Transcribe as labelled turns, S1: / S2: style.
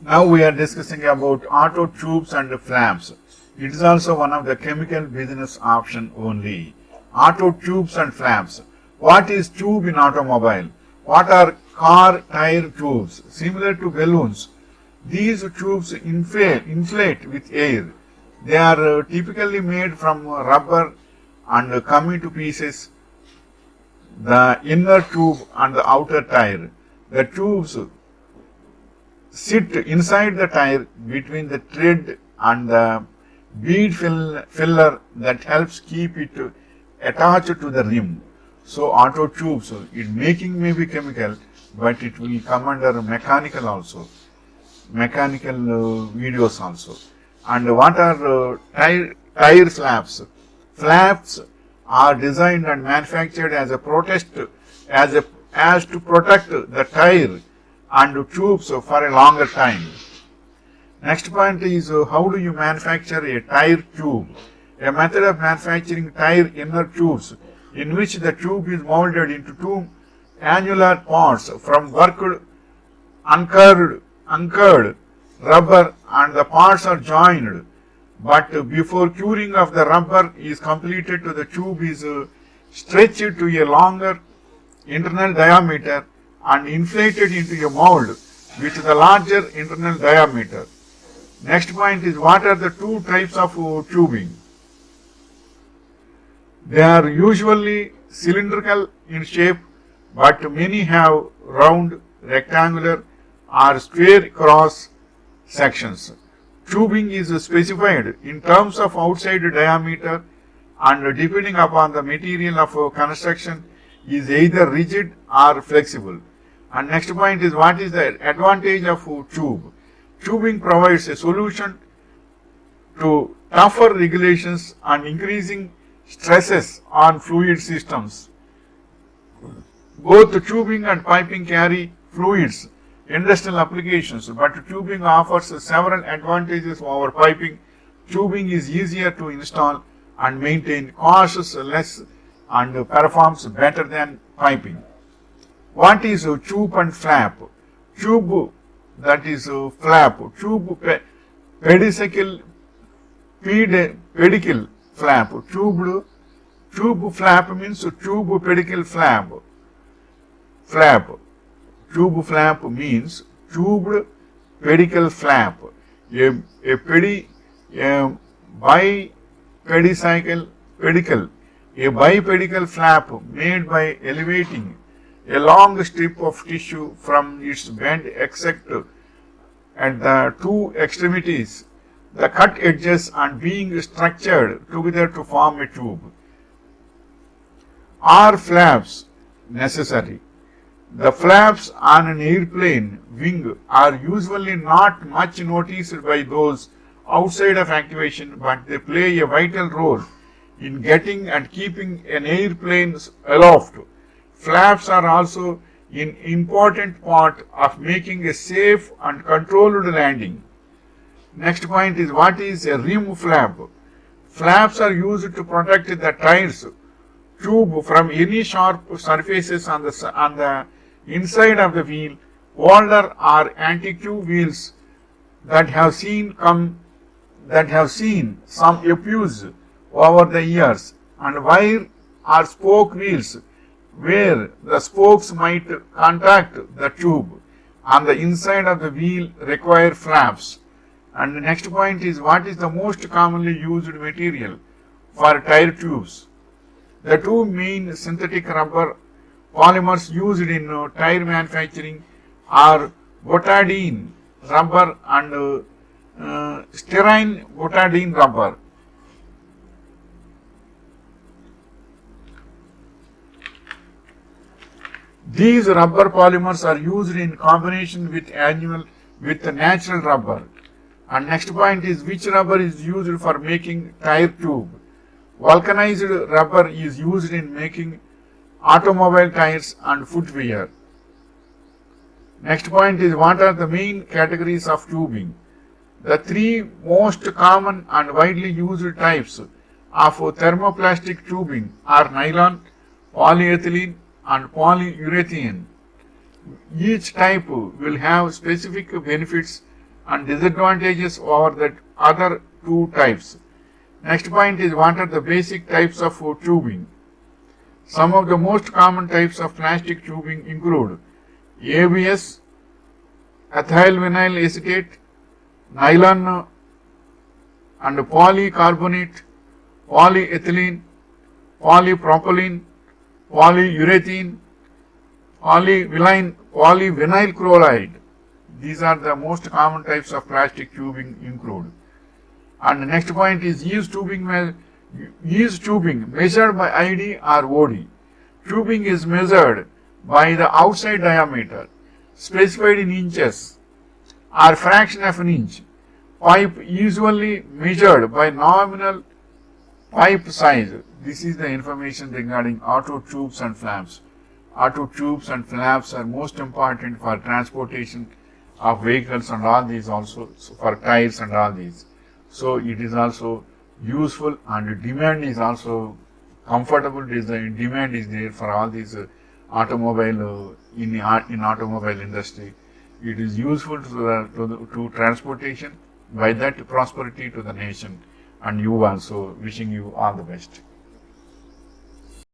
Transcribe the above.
S1: Now we are discussing about auto tubes and flaps. It is also one of the chemical business option only. Auto tubes and flaps. What is tube in automobile? What are car tire tubes? Similar to balloons, these tubes inflate with air. They are typically made from rubber and come into pieces, the inner tube and the outer tire. The tubes sit inside the tire between the tread and the bead filler that helps keep it attached to the rim. So auto tubes, it making may be chemical, but it will come under mechanical also, mechanical videos also. And what are tire flaps? Flaps are designed and manufactured as a as to protect the tire and tubes for a longer time. Next point is how do you manufacture a tire tube? A method of manufacturing tire inner tubes in which the tube is molded into two annular parts from worked anchored rubber, and the parts are joined, but before curing of the rubber is completed, the tube is stretched to a longer internal diameter and inflated into a mold with the larger internal diameter. Next point is what are the two types of tubing? They are usually cylindrical in shape, but many have round, rectangular or square cross sections. Tubing is specified in terms of outside diameter and depending upon the material of construction is either rigid or flexible. And next point is what is the advantage of tube? Tubing provides a solution to tougher regulations and increasing stresses on fluid systems. Both tubing and piping carry fluids industrial applications, but tubing offers several advantages over piping. Tubing is easier to install and maintain, costs less, and performs better than piping. What is tube and flap? Tube, that is flap. Tube pedicle flap. Tube flap means tube pedicle flap. Tube flap means tubed pedicle flap. A bipedicle flap made by elevating a long strip of tissue from its bend except at the two extremities, the cut edges, and being structured together to form a tube. Are flaps necessary? The flaps on an airplane wing are usually not much noticed by those outside of activation, but they play a vital role in getting and keeping an airplane aloft. Flaps are also an important part of making a safe and controlled landing. Next point is what is a rim flap? Flaps are used to protect the tires tube from any sharp surfaces on the inside of the wheel. Older or antique wheels that have seen some abuse over the years, and wire or spoke wheels where the spokes might contact the tube on the inside of the wheel require flaps. And the next point is what is the most commonly used material for tire tubes? The two main synthetic rubber polymers used in tire manufacturing are butadiene rubber and styrene butadiene rubber. These rubber polymers are used in combination with natural rubber. And next point is which rubber is used for making tire tube? Vulcanized rubber is used in making automobile tires and footwear. Next point is what are the main categories of tubing? The three most common and widely used types of thermoplastic tubing are nylon, polyethylene, and polyurethane. Each type will have specific benefits and disadvantages over the other two types. Next point is what are the basic types of tubing. Some of the most common types of plastic tubing include ABS, ethyl vinyl acetate, nylon and polycarbonate, polyethylene, polypropylene, polyurethane, polyvinyl chloride. These are the most common types of plastic tubing include. And the next point is used tubing measured by ID or OD. Tubing is measured by the outside diameter specified in inches or fraction of an inch. Pipe usually measured by nominal pipe size. This is the information regarding auto tubes and flaps. Auto tubes and flaps are most important for transportation of vehicles and all these, also for tires and all these. So it is also useful, and demand is also comfortable design. Demand is there for all these automobile in automobile industry. It is useful to transportation. By that, prosperity to the nation, and you also. Wishing you all the best.